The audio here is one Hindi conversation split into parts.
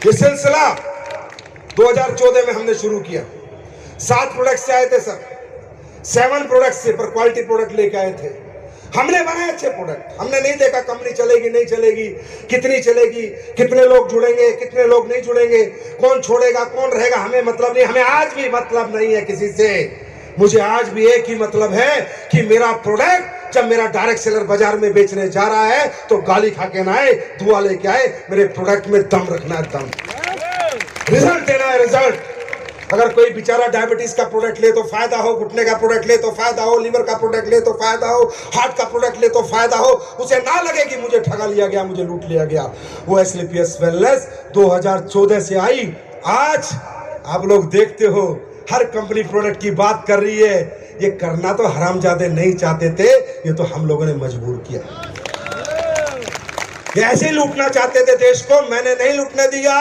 ये सिलसिला 2014 में हमने शुरू किया। 7 प्रोडक्ट से आए थे सर, 7 प्रोडक्ट से, पर क्वालिटी प्रोडक्ट लेके आए थे। हमने बनाए अच्छे प्रोडक्ट। हमने नहीं देखा कंपनी चलेगी नहीं चलेगी, कितनी चलेगी, कितने लोग जुड़ेंगे, कितने लोग नहीं जुड़ेंगे, कौन छोड़ेगा कौन रहेगा, हमें मतलब नहीं। हमें आज भी मतलब नहीं है किसी से। मुझे आज भी एक ही मतलब है कि मेरा प्रोडक्ट जब मेरा डायरेक्ट सेलर बाजार में बेचने जा रहा है तो गाली खा के ना आए, दुआ लेके आए। मेरे प्रोडक्ट में दम रखना है, दम, रिजल्ट देना है, रिजल्ट। अगर कोई बेचारा डायबिटीज का प्रोडक्ट ले तो फायदा हो, घुटने का प्रोडक्ट ले तो फायदा हो, लीवर का प्रोडक्ट ले तो फायदा हो, हार्ट का प्रोडक्ट ले तो फायदा हो, उसे ना लगे कि मुझे ठगा लिया गया, मुझे लूट लिया गया। वो एसलीपीएस वेलनेस 2014 से आई। आज आप लोग देखते हो हर कंपनी प्रोडक्ट की बात कर रही है। ये करना तो हरामजादे नहीं चाहते थे, ये तो हम लोगों ने मजबूर किया। ये ऐसे ही लूटना चाहते थे देश को, मैंने नहीं लूटने दिया।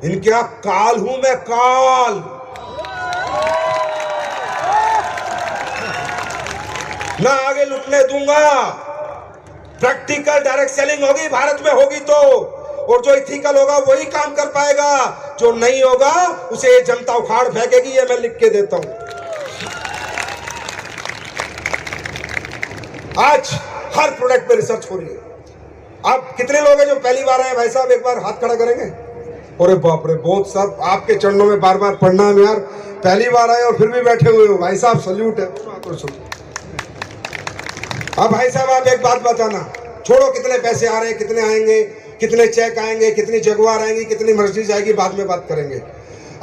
इनका काल हूं मैं, काल। ना आगे लुटने दूंगा। प्रैक्टिकल डायरेक्ट सेलिंग होगी, भारत में होगी तो, और जो इथिकल होगा वही काम कर पाएगा, जो नहीं होगा उसे जनता उखाड़ फेंकेगी। ये मैं लिख के देता हूं। आज हर प्रोडक्ट पे रिसर्च हो रही है। अब कितने लोग हैं जो पहली बार आए? भाई साहब एक बार हाथ खड़ा करेंगे। अरे बाप रे, बहुत सब आपके चरणों में बार बार पढ़ना है यार। पहली बार आए और फिर भी बैठे हुए हो, भाई साहब सल्यूट है। अब भाई साहब आप एक बात बताना, छोड़ो कितने पैसे आ रहे हैं, कितने आएंगे, कितने चेक आएंगे, कितनी जगुआर आएंगी, कितनी मर्सिडीज आएगी, बाद में बात करेंगे।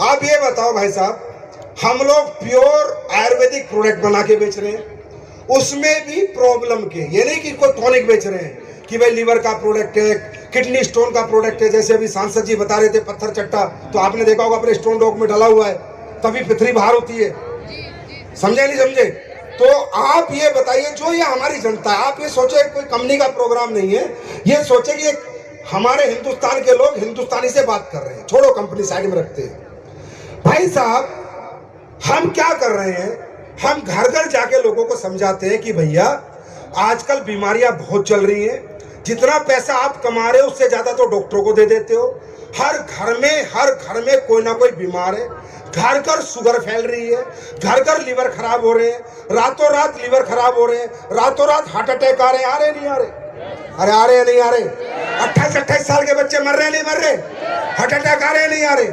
आप ये बताओ भाई साहब, हम लोग प्योर आयुर्वेदिक प्रोडक्ट बना के बेच रहे हैं, उसमें भी प्रॉब्लम के। ये नहीं कि कोई टॉनिक बेच रहे हैं कि भाई लीवर का प्रोडक्ट है, किडनी स्टोन का प्रोडक्ट है। जैसे अभी सांसद जी बता रहे थे पत्थर चट्टा, तो आपने देखा होगा अपने स्टोन डॉग में डाला हुआ है, तभी पथरी बाहर होती है। समझे नहीं समझे? तो आप ये बताइए, जो ये हमारी जनता है, आप ये सोचे कोई कंपनी का प्रोग्राम नहीं है, ये सोचे कि हमारे हिंदुस्तान के लोग हिंदुस्तानी से बात कर रहे हैं। छोड़ो कंपनी साइड में रखते हैं। भाई साहब हम क्या कर रहे हैं, हम घर घर जाके लोगों को समझाते हैं कि भैया आजकल बीमारियां बहुत चल रही हैं, जितना पैसा आप कमा रहे हो उससे ज्यादा तो डॉक्टरों को दे देते हो। हर घर में कोई ना कोई बीमार है। घर घर शुगर फैल रही है, घर घर लीवर खराब हो रहे हैं, रातों रात लीवर खराब हो रहे हैं, रातों रात हार्ट अटैक आ रहे हैं। आ रहे नहीं आ रहे? अरे आ रहे हैं नहीं आ रहे? 28-28 साल के बच्चे मर रहे नहीं मर रहे? हार्ट अटैक आ रहे नहीं आ रहे?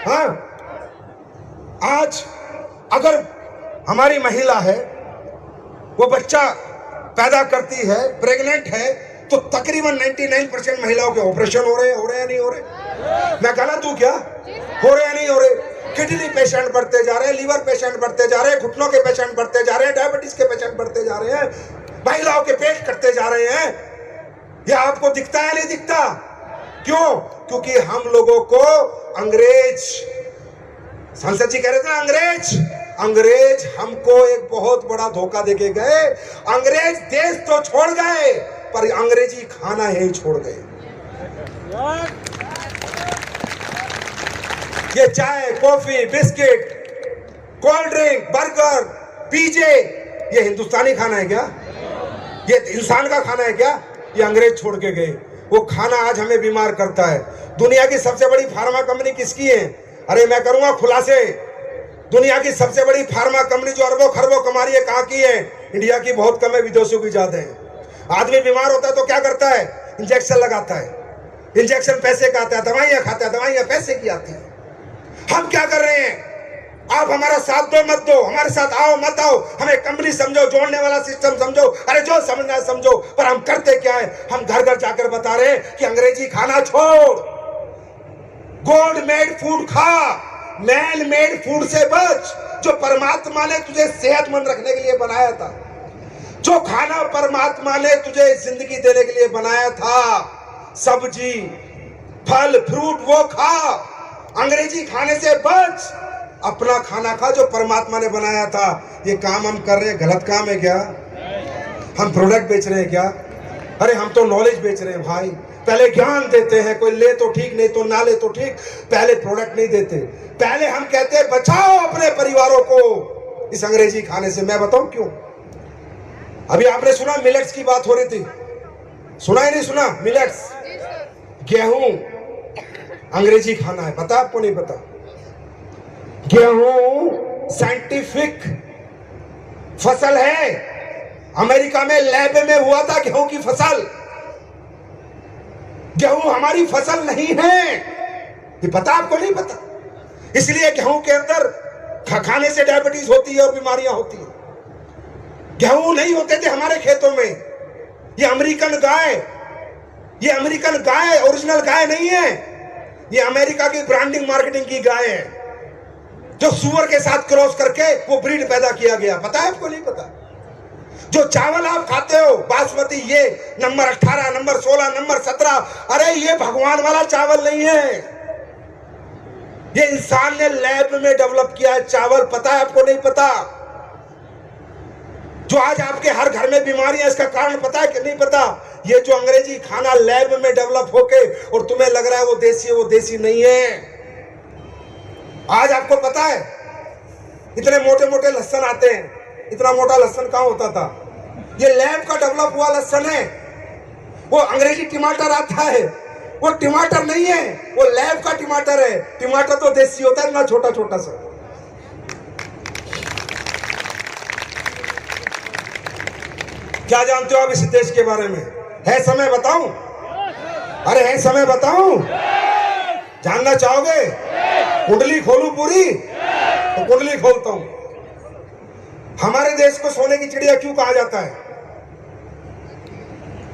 हाँ, आज अगर हमारी महिला है, वो बच्चा पैदा करती है, प्रेग्नेंट है, तो तकरीबन 99% महिलाओं के ऑपरेशन हो रहे हैं नहीं हो रहे? मैं गलत हूं क्या? हो रहे हैं नहीं हो रहे? किडनी पेशेंट बढ़ते जा रहे हैं, लीवर पेशेंट बढ़ते जा रहे हैं, घुटनों के पेशेंट बढ़ते जा रहे हैं, डायबिटीज के पेशेंट बढ़ते जा रहे हैं, महिलाओं के पेट कटते जा रहे हैं। यह आपको दिखता है नहीं दिखता? क्यों? क्योंकि हम लोगों को अंग्रेज, सांसद जी कह रहे थे ना, अंग्रेज हमको एक बहुत बड़ा धोखा देके गए। अंग्रेज देश तो छोड़ गए, पर अंग्रेजी खाना यही छोड़ गए। ये चाय, coffee, biscuit, cold drink, burger, pizza, ये हिंदुस्तानी खाना है क्या? ये इंसान का खाना है क्या? ये अंग्रेज छोड़ के गए। वो खाना आज हमें बीमार करता है। दुनिया की सबसे बड़ी फार्मा कंपनी किसकी है? अरे मैं करूंगा खुलासे। दुनिया की सबसे बड़ी फार्मा कंपनी जो अरबों खरबों कमा रही है, कहाँ की है? इंडिया की बहुत कम है, विदेशों की ज्यादा है। आदमी बीमार होता है तो क्या करता है? इंजेक्शन लगाता है। इंजेक्शन पैसे का आता है, दवाइयां खाता है, दवाइयां पैसे की आती है। हम क्या कर रहे हैं? आप हमारा साथ दो मत दो, हमारे साथ आओ मत आओ, हमें कंपनी समझो, जोड़ने वाला सिस्टम समझो, अरे जो समझना है समझो, पर हम करते क्या है? हम घर घर जाकर बता रहे हैं कि अंग्रेजी खाना छोड़, गोल्ड मेड फूड खा, मैन मेड फूड से बच। जो परमात्मा ने तुझे सेहतमंद रखने के लिए बनाया था, जो खाना परमात्मा ने तुझे जिंदगी देने के लिए बनाया था, सब्जी, फल, फ्रूट, वो खा। अंग्रेजी खाने से बच, अपना खाना खा जो परमात्मा ने बनाया था। ये काम हम कर रहे हैं, गलत काम है क्या? हम प्रोडक्ट बेच रहे हैं क्या? अरे हम तो नॉलेज बेच रहे हैं भाई। पहले ज्ञान देते हैं, कोई ले तो ठीक नहीं तो ना ले तो ठीक, पहले प्रोडक्ट नहीं देते। पहले हम कहते हैं बचाओ अपने परिवारों को इस अंग्रेजी खाने से। मैं बताऊं क्यों? अभी आपने सुना मिलेट्स की बात हो रही थी, सुना ही नहीं सुना? मिलेट्स, गेहूं, अंग्रेजी खाना है, पता आपको नहीं पता? गेहूं साइंटिफिक फसल है। अमेरिका में लैब में हुआ था गेहूं की फसल। गेहूं हमारी फसल नहीं है, ये पता आपको नहीं पता? इसलिए गेहूं के अंदर खाने से डायबिटीज होती है और बीमारियां होती है। गेहूं नहीं होते थे हमारे खेतों में। ये अमेरिकन गाय ओरिजिनल गाय नहीं है, ये अमेरिका की ब्रांडिंग मार्केटिंग की गाय है, जो सुअर के साथ क्रॉस करके वो ब्रीड पैदा किया गया। पता है आपको नहीं पता? जो चावल आप खाते हो बासमती, ये नंबर 18, नंबर 16, नंबर 17, अरे ये भगवान वाला चावल नहीं है, ये इंसान ने लैब में डेवलप किया है चावल। पता है आपको नहीं पता? जो आज आपके हर घर में बीमारियां, इसका कारण पता है कि नहीं पता? ये जो अंग्रेजी खाना लैब में डेवलप होके और तुम्हें लग रहा है वो देसी है, वो देसी नहीं है। आज आपको पता है इतने मोटे मोटे लहसुन आते हैं, इतना मोटा लहसुन कहां होता था? ये लैब का डेवलप हुआ लहसुन है। वो अंग्रेजी टमाटर आता है, वो टमाटर नहीं है, वो लैब का टमाटर है। टमाटर तो देसी होता है, ना छोटा छोटा सा। क्या जानते हो आप इस देश के बारे में? है समय बताऊं? अरे है समय बताऊं? जानना चाहोगे? कुंडली खोलूं पूरी? तो कुंडली खोलता हूं। हमारे देश को सोने की चिड़िया क्यों कहा जाता है?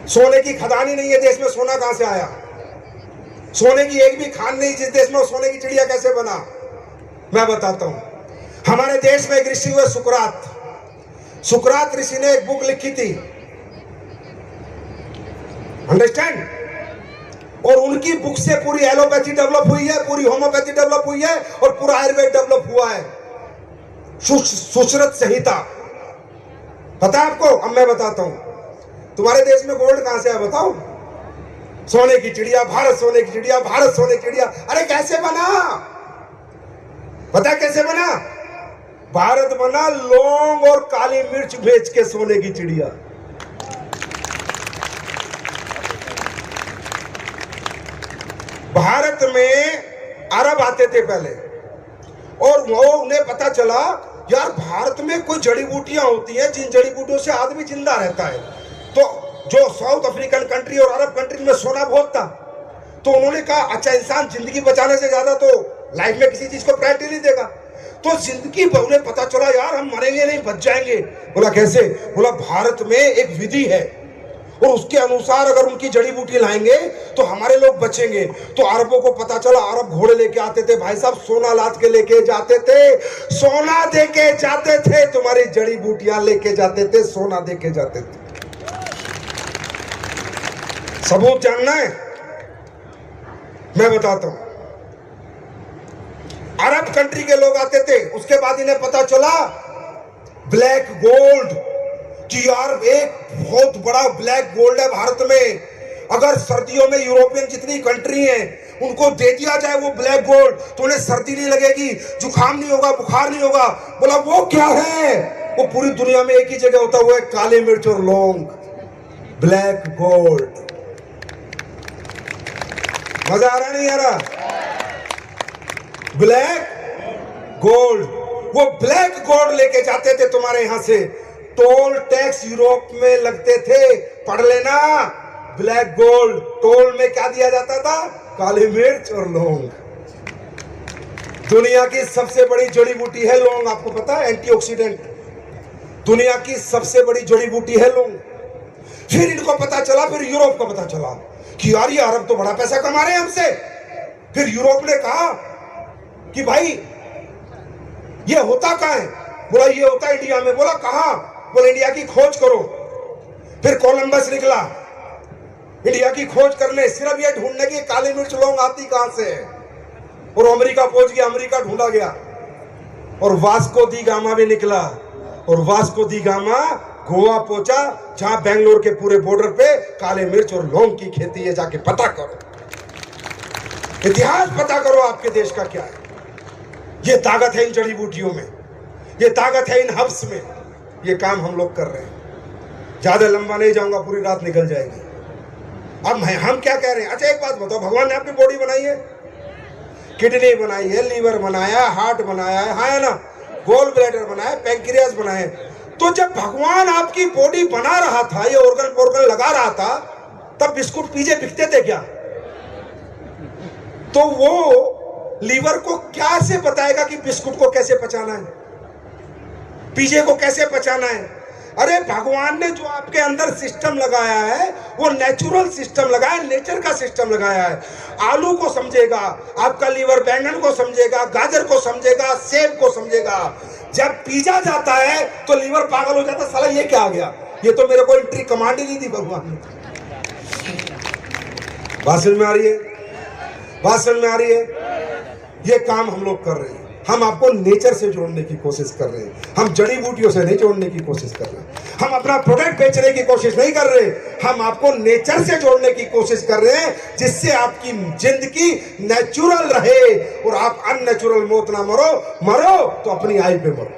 सोने की खदानी नहीं है देश में, सोना कहां से आया? सोने की एक भी खान नहीं जिस देश में, सोने की चिड़िया कैसे बना? मैं बताता हूं। हमारे देश में एक ऋषि हुए सुकरात ऋषि ने एक बुक लिखी थी, अंडरस्टैंड? और उनकी बुक से पूरी एलोपैथी डेवलप हुई है, पूरी होम्योपैथी डेवलप हुई है और पूरा आयुर्वेद डेवलप हुआ है। सुश्रुत संहिता, पता है आपको? अब मैं बताता हूं। तुम्हारे देश में गोल्ड कहां से है बताओ? सोने की चिड़िया, भारत सोने की चिड़िया, भारत सोने की चिड़िया। अरे कैसे बना? पता है कैसे बना? भारत बना लौंग और काली मिर्च बेच के सोने की चिड़िया। भारत में अरब आते थे पहले, और वो उन्हें पता चला यार भारत में कोई जड़ी बूटियां होती हैं जिन जड़ी बूटियों से आदमी जिंदा रहता है। तो जो साउथ अफ्रीकन कंट्री और अरब कंट्री में सोना बहुत था, तो उन्होंने कहा अच्छा इंसान जिंदगी बचाने से ज्यादा तो लाइफ में किसी चीज को प्रायोरिटी नहीं देगा। तो जिंदगी उन्हें पता चला यार हम मरेंगे नहीं, बच जाएंगे। बोला कैसे? बोला भारत में एक विधि है और उसके अनुसार अगर उनकी जड़ी बूटी लाएंगे तो हमारे लोग बचेंगे। तो अरबों को पता चला, अरब घोड़े लेके आते थे भाई साहब, सोना लाद के लेके जाते थे, सोना दे के जाते थे, तुम्हारी जड़ी बूटियां लेके जाते थे, सोना दे के जाते थे। सबूत जानना है? मैं बताता हूं। अरब कंट्री के लोग आते थे, उसके बाद इन्हें पता चला ब्लैक गोल्ड कि यार एक बहुत बड़ा ब्लैक गोल्ड है भारत में। अगर सर्दियों में यूरोपियन जितनी कंट्री हैं उनको दे दिया जाए वो ब्लैक गोल्ड तो उन्हें सर्दी नहीं लगेगी, जुकाम नहीं होगा, बुखार नहीं होगा। बोला वो क्या है? वो पूरी दुनिया में एक ही जगह होता हुआ है, काली मिर्च और लौंग, ब्लैक गोल्ड। मजा आ रहा नहीं आ रहा? ब्लैक गोल्ड, वो ब्लैक गोल्ड लेके जाते थे तुम्हारे यहां से। टोल टैक्स यूरोप में लगते थे, पढ़ लेना। ब्लैक गोल्ड, टोल में क्या दिया जाता था? काली मिर्च और लौंग। दुनिया की सबसे बड़ी जड़ी बूटी है लौंग, आपको पता है? एंटीऑक्सीडेंट, दुनिया की सबसे बड़ी जड़ी बूटी है लौंग। फिर इनको पता चला, फिर यूरोप को पता चला कि यार ये अरब तो बड़ा पैसा कमा रहे हैं हमसे। फिर यूरोप ने कहा कि भाई ये होता कहां है? बोला ये होता है इंडिया में। बोला कहां? बोला इंडिया की खोज करो। फिर कोलंबस निकला इंडिया की खोज करने, सिर्फ ये ढूंढने की काली मिर्च लौंग आती कहां से है। और अमेरिका पहुंच गया, अमेरिका ढूंढा गया, और वास्को दी गामा भी निकला, और वास्को दी गामा गोवा पहुंचा, जहां बेंगलोर के पूरे बॉर्डर पे काले मिर्च और लौंग की खेती है। जाके पता करो, इतिहास पता करो आपके देश का क्या है। ये ताकत है इन जड़ी बूटियों में, ये ताकत है इन हब्स में। ये काम हम लोग कर रहे हैं। ज्यादा लंबा नहीं जाऊंगा, पूरी रात निकल जाएगी। अब हम क्या कह रहे हैं? अच्छा एक बात बताओ, भगवान ने अपनी बॉडी बनाई है, किडनी बनाई है, लीवर बनाया, हार्ट बनाया है, हाँ है ना, गोल ब्लैडर बनाया, पैंक्रियास बनाए। तो जब भगवान आपकी बॉडी बना रहा था, ये ऑर्गन पोर्गन लगा रहा था, तब बिस्कुट पीजे बिकते थे क्या? तो वो लीवर को क्या से बताएगा कि बिस्कुट को कैसे पचाना है, पीजे को कैसे पचाना है? अरे भगवान ने जो आपके अंदर सिस्टम लगाया है वो नेचुरल सिस्टम लगाया, नेचर का सिस्टम लगाया है। आलू को समझेगा आपका लीवर, बैंगन को समझेगा, गाजर को समझेगा, सेब को समझेगा। जब पीजा जाता है तो लीवर पागल हो जाता है, साला ये क्या आ गया, ये तो मेरे को एंट्री कमांड ही नहीं दी भगवान ने। बात समझ में आ रही है? बात समझ में आ रही है? ये काम हम लोग कर रहे हैं। हम आपको नेचर से जोड़ने की कोशिश कर रहे हैं, हम जड़ी बूटियों से नहीं जोड़ने की कोशिश कर रहे हैं। हम अपना प्रोडक्ट बेचने की कोशिश नहीं कर रहे, हम आपको नेचर से जोड़ने की कोशिश कर रहे हैं, जिससे आपकी जिंदगी नेचुरल रहे और आप अननेचुरल मौत ना मरो। मरो तो अपनी आयु पे मरो।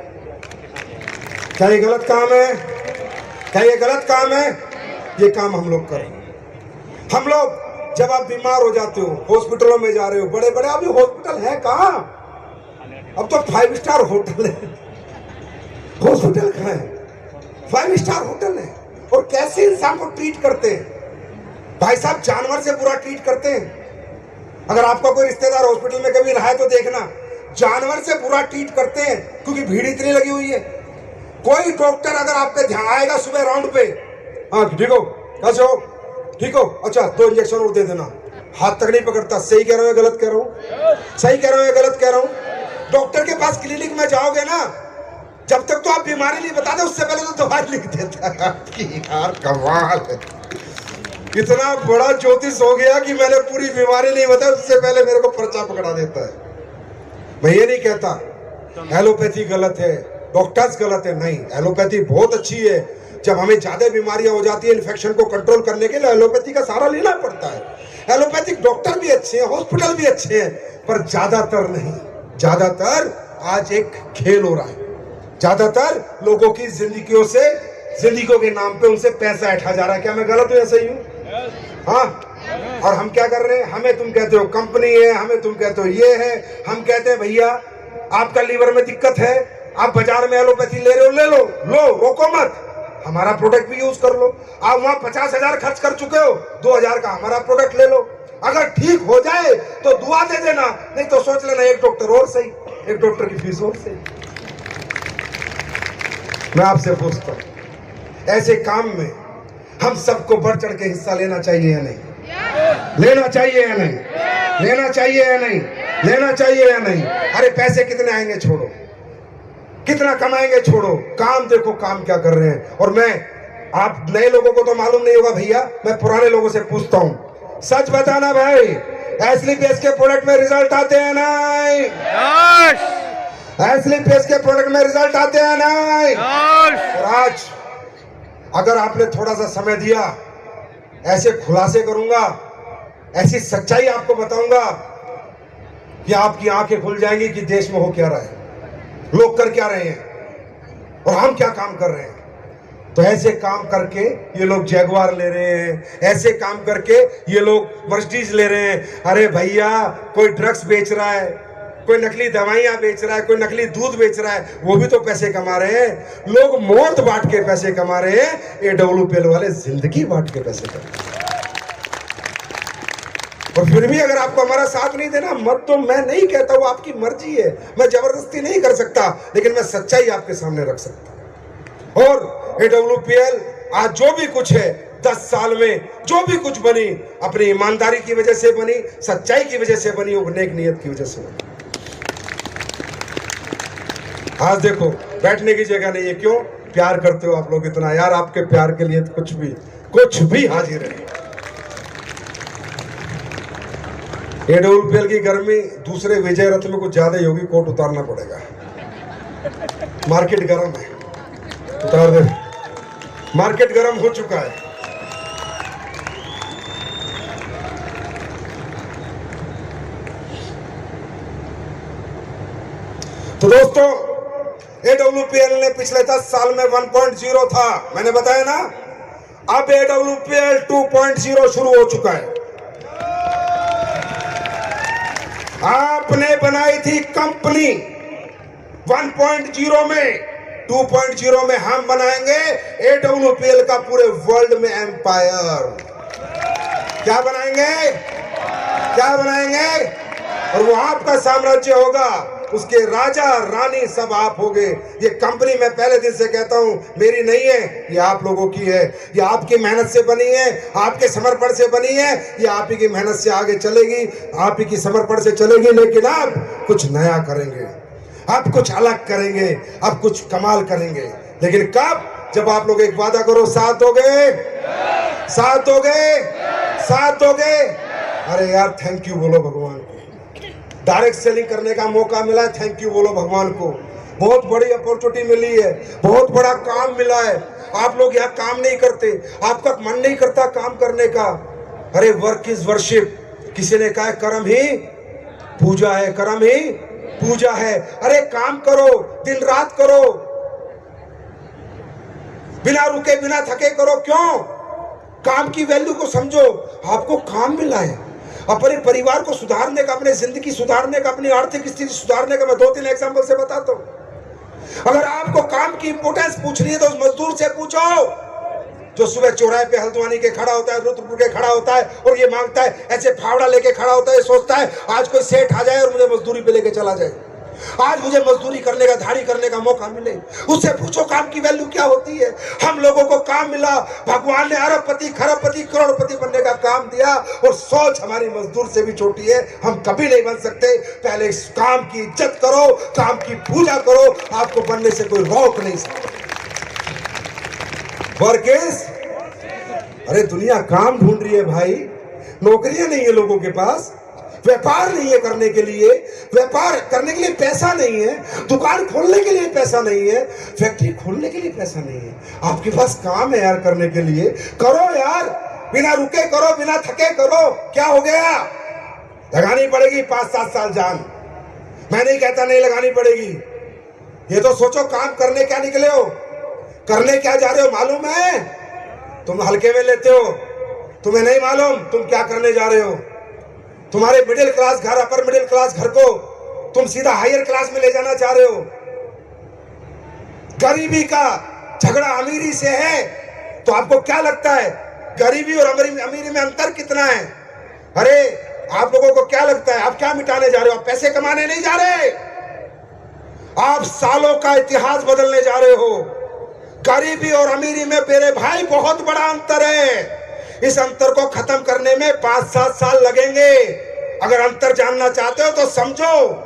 क्या ये गलत काम है? क्या ये गलत काम है? ये काम हम लोग कर रहे हैं। हम लोग जब आप बीमार हो जाते हो, हॉस्पिटलों में जा रहे हो, बड़े बड़े, अभी हॉस्पिटल है कहाँ? अब तो 5 स्टार होटल है, हॉस्पिटल कहाँ है? 5 स्टार होटल है। और कैसे इंसान को ट्रीट करते हैं भाई साहब, जानवर से बुरा ट्रीट करते हैं। अगर आपका कोई रिश्तेदार हॉस्पिटल में कभी रहा है तो देखना, जानवर से बुरा ट्रीट करते हैं, क्योंकि भीड़ इतनी लगी हुई है। कोई डॉक्टर अगर आप पे ध्यान आएगा सुबह राउंड पे, हाँ ठीक हो, कैसे हो, ठीक हो, अच्छा 2 इंजेक्शन और दे देना, हाथ तक नहीं पकड़ता। सही कह रहा हूँ गलत कह रहा हूँ? सही कह रहा हूँ गलत कह रहा हूँ? डॉक्टर के पास क्लिनिक में जाओगे ना, जब तक तो आप बीमारी नहीं बताते उससे पहले तो दवाई लिख देता है। यार कमाल है, इतना बड़ा ज्योतिष हो गया कि मैंने पूरी बीमारी नहीं बताई, उससे पहले मेरे को पर्चा पकड़ा देता है। मैं ये नहीं कहता एलोपैथी गलत है, डॉक्टर्स गलत है, नहीं, एलोपैथी बहुत अच्छी है। जब हमें ज्यादा बीमारियां हो जाती है, इन्फेक्शन को कंट्रोल करने के लिए एलोपैथी का सहारा लेना पड़ता है। एलोपैथिक डॉक्टर भी अच्छे हैं, हॉस्पिटल भी अच्छे हैं, पर ज्यादातर नहीं। ज्यादातर आज एक खेल हो रहा है, ज्यादातर लोगों की जिंदगियों से, जिंदगियों के नाम पे उनसे पैसा ऐंठा जा रहा है। क्या मैं गलत हूं या सही हूं? हाँ। और हम क्या कर रहे हैं, हमें तुम कहते हो कंपनी है, हमें तुम कहते हो ये है, हम कहते हैं भैया आपका लीवर में दिक्कत है, आप बाजार में एलोपैथी ले रहे हो, ले लो, लो, रोको मत, हमारा प्रोडक्ट भी यूज कर लो। आप वहां 50,000 खर्च कर चुके हो, 2,000 का हमारा प्रोडक्ट ले लो। अगर ठीक हो जाए तो दुआ दे देना, नहीं तो सोच लेना एक डॉक्टर और सही, एक डॉक्टर की फीस और सही। मैं आपसे पूछता हूं, ऐसे काम में हम सबको बढ़ चढ़ के हिस्सा लेना चाहिए या नहीं? लेना चाहिए या नहीं? लेना चाहिए या नहीं? लेना चाहिए या नहीं? अरे पैसे कितने आएंगे छोड़ो, कितना कमाएंगे छोड़ो, काम देखो काम क्या कर रहे हैं। और मैं, आप नए लोगों को तो मालूम नहीं होगा भैया, मैं पुराने लोगों से पूछता हूं, सच बताना भाई, एस्लीपेस के प्रोडक्ट में रिजल्ट आते हैं नहीं? एस्लीपेस के प्रोडक्ट में रिजल्ट आते हैं नहीं? और आज अगर आपने थोड़ा सा समय दिया, ऐसे खुलासे करूंगा, ऐसी सच्चाई आपको बताऊंगा कि आपकी आंखें खुल जाएंगी कि देश में हो क्या रहा है, लोग कर क्या रहे हैं और हम क्या काम कर रहे हैं। तो ऐसे काम करके ये लोग जैगवार ले रहे हैं, ऐसे काम करके ये लोग मर्सिडीज ले रहे हैं। अरे भैया, कोई ड्रग्स बेच रहा है, कोई नकली दवाइयां बेच रहा है, कोई नकली दूध बेच रहा है, वो भी तो पैसे कमा रहे हैं। लोग मौत बांट के पैसे कमा रहे हैं, AWPL वाले जिंदगी बांट के पैसे कमा रहे हैं। और फिर भी अगर आपको हमारा साथ नहीं देना मत, तो मैं नहीं कहता, वो आपकी मर्जी है, मैं जबरदस्ती नहीं कर सकता, लेकिन मैं सच्चाई आपके सामने रख सकता। और AWPL आज जो भी कुछ है, 10 साल में जो भी कुछ बनी, अपनी ईमानदारी की वजह से बनी, सच्चाई की वजह से बनी, और नेक नियत की वजह से बनी। आज देखो बैठने की जगह नहीं है, क्यों? प्यार करते हो आप लोग इतना, यार आपके प्यार के लिए कुछ भी हाजिर है। AWPL की गर्मी दूसरे विजय रथ में कुछ ज्यादा ही होगी, कोट उतारना पड़ेगा, मार्केट गर्म है, उतार दे, मार्केट गर्म हो चुका है। तो दोस्तों, AWPL ने पिछले 10 साल में 1.0 था, मैंने बताया ना, अब AWPL 2.0 शुरू हो चुका है। आप आपने बनाई थी कंपनी 1.0 में, 2.0 में हम बनाएंगे AWPL का पूरे वर्ल्ड में एम्पायर। क्या बनाएंगे? क्या बनाएंगे? और वो आपका साम्राज्य होगा, उसके राजा रानी सब आप होगे। ये कंपनी मैं पहले दिन से कहता हूं मेरी नहीं है, ये आप लोगों की है। ये आपकी मेहनत से बनी है, आपके समर्पण से बनी है। ये आप ही की मेहनत से आगे चलेगी, आप ही की समर्पण से चलेगी। लेकिन आप कुछ नया करेंगे, आप कुछ अलग करेंगे, आप कुछ कमाल करेंगे। लेकिन कब? जब आप लोग एक वादा करो, साथ दोगे, साथ दोगे, साथ दोगे। अरे यार थैंक यू बोलो भगवान को, डायरेक्ट सेलिंग करने का मौका मिला है, थैंक यू बोलो भगवान को। बहुत बड़ी अपॉर्चुनिटी मिली है, बहुत बड़ा काम मिला है। आप लोग यहाँ काम नहीं करते, आपका मन नहीं करता काम करने का। अरे वर्क इज वर्शिप, किसी ने कहा कर्म ही पूजा है, कर्म ही पूजा है। अरे काम करो, दिन रात करो, बिना रुके बिना थके करो। क्यों? काम की वैल्यू को समझो। आपको काम मिला है, अपने परिवार को सुधारने का, अपने जिंदगी सुधारने का, अपनी आर्थिक स्थिति सुधारने का। मैं 2-3 एग्जांपल से बताता हूं। अगर आपको काम की इंपोर्टेंस पूछनी है तो उस मजदूर से पूछो जो सुबह चौराहे पे हल्द्वानी के खड़ा होता है, रुद्रपुर के खड़ा होता है और ये मांगता है, ऐसे फावड़ा लेके खड़ा होता है, सोचता है आज कोई सेठ आ जाए और मुझे मजदूरी पे लेके चला जाए, आज मुझे मजदूरी करने का, धाड़ी करने का मौका मिले। उससे पूछो काम की वैल्यू क्या होती है। हम लोगों को काम मिला, भगवान ने अरबपति, खरबपति, करोड़पति बनने का काम दिया और सोच हमारी मजदूर से भी छोटी है, हम कभी नहीं बन सकते। पहले इस काम की इज्जत करो, काम की पूजा करो, आपको बनने से कोई रोक नहीं सकता। वर्क इज, अरे दुनिया काम ढूंढ रही है भाई, नौकरियां नहीं है लोगों के पास, व्यापार नहीं है करने के लिए, व्यापार करने के लिए पैसा नहीं है, दुकान खोलने के लिए पैसा नहीं है, फैक्ट्री खोलने के लिए पैसा नहीं है। आपके पास काम है यार करने के लिए, करो यार, बिना रुके करो, बिना थके करो। क्या हो गया? लगानी पड़ेगी 5-7 साल जान। मैं नहीं कहता नहीं लगानी पड़ेगी। ये तो सोचो काम करने क्या निकले हो, करने क्या जा रहे हो मालूम है? तुम हल्के में लेते हो, तुम्हें नहीं मालूम तुम क्या करने जा रहे हो। तुम्हारे मिडिल क्लास घर, अपर मिडिल क्लास घर को तुम सीधा हायर क्लास में ले जाना चाह रहे हो। गरीबी का झगड़ा अमीरी से है तो आपको क्या लगता है गरीबी और अमीरी में अंतर कितना है? अरे आप लोगों को क्या लगता है आप क्या मिटाने जा रहे हो? आप पैसे कमाने नहीं जा रहे, आप सालों का इतिहास बदलने जा रहे हो। गरीबी और अमीरी में मेरे भाई बहुत बड़ा अंतर है। इस अंतर को खत्म करने में 5-7 साल लगेंगे। अगर अंतर जानना चाहते हो तो समझो।